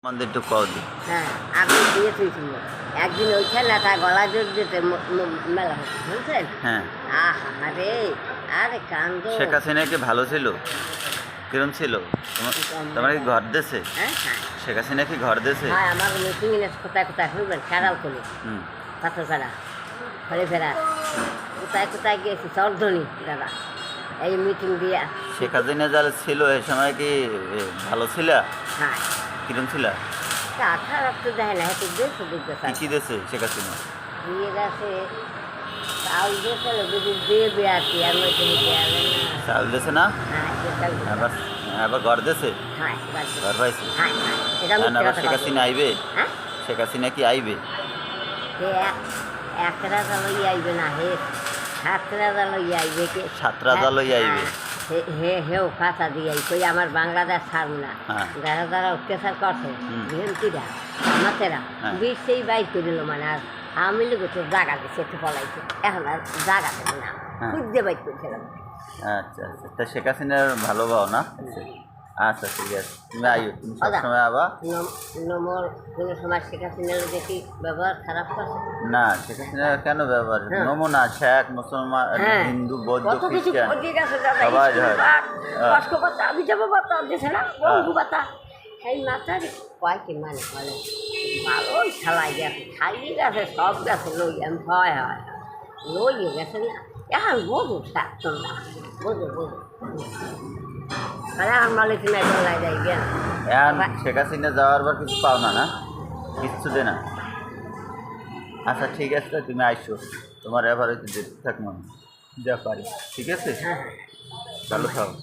আমাদের একটু কদি। হ্যাঁ, আগুন দিয়ে থুইছিল। একদিন ওই ছেলেটা গলা জোর দিতে মেলা হচ্ছে, বুঝছেন? হ্যাঁ, আরে আরে কান্দ। শেখ হাসিনা কি ভালো ছিল? কিরম ছিল? তোমার কি ঘর দেশে? হ্যাঁ হ্যাঁ শেখ হাসিনা কি ঘর দেশে? হ্যাঁ, আমার মিটিং এনে কোথায় কোথায় শুনবেন, খেয়াল করে হুম, পাথর ফেরা, ফলে ফেরা, কোথায় কোথায় গিয়েছি চর্ধনি দাদা এই মিটিং দিয়া। শেখ হাসিনা যারা ছিল এ সময় কি ভালো ছিল? হ্যাঁ, কিরম ছিল? তা খারাপ তো দেয় না, হেঁটে দেশে দিতে কি কি দেশে শেখ হাসিনা? দিয়ে গেছে চাউল দিয়েছিল, যদি দেবে আর কি, আর মধ্যে দেবে না। চাল দেশে না? হ্যাঁ, সেটাই। আবার আবার ঘর দেশে? হ্যাঁ, রাখছি। ঘর পাইছে? হ্যাঁ হ্যাঁ, এটা এখন মিথ্যে আবার কথা শেখ বলবো। হাসিনা আইবে? হ্যাঁ, শেখ হাসিনা কি আইবে? সে একটা লই আইবে না, হে সাতটা লই আইবে কে? 7 রাজা লই আইবে। হেও ফাঁসা দিয়ে কই আমার বাংলাদেশ ছাড়ব না। হ্যাঁ। যারা যারা অত্যাচার করছে হুম। বিএনপিরা আমাতেরা হ্যাঁ। সেই বাইর করে দিল, মানে আর আওয়ামী লীগ তো জাগা দিচ্ছে, একটু পলাইছে, এখন আর জাগা দেবে না, হ্যাঁ। খুঁজতে বাইর করেছিলাম। আচ্ছা আচ্ছা, তা শেখ হাসিনার ভালো পাও না? আচ্ছা ঠিক আছে, তুমি আইও, তুমি সবসময় আবা। নম্বর কোনো সময় শেখ হাসিনার দেখি ব্যবহার খারাপ করছে না, শেখ হাসিনা কেন ব্যবহার? হ্যাঁ। নমুনা শেখ, মুসলমান, হ্যাঁ। হিন্দু, বৌদ্ধ, কত কিছু খ্রিস্টান ক্ষতি গেছে দাদা, সবাই স্কুল হয়। পাঠ, হ্যাঁ। কষ্ট পাতা, বিধবা ভাতা দিছে না, বন্ধু ভাতা, সেই মাথার কয়েকটি মানে বলে ভালোই খেলাই গেছে, খাইয়ে গেছে, সব গেছে লই, আমি হয় হয় লইয়ে গেছে না, এখন বোঝো থাকতো না, বোঝো বোঝো তাহলে আমার মালিক নাই চলাই যায় জ্ঞান। এখন শেখ হাসিনা যাওয়ার পর কিছু পাও না? না, কিচ্ছু দে না। আচ্ছা ঠিক আছে, তুমি আইসো, তোমার এবার হয়তো যেতে থাকবো যা পারি, ঠিক আছে? হ্যাঁ ভালো থাকো।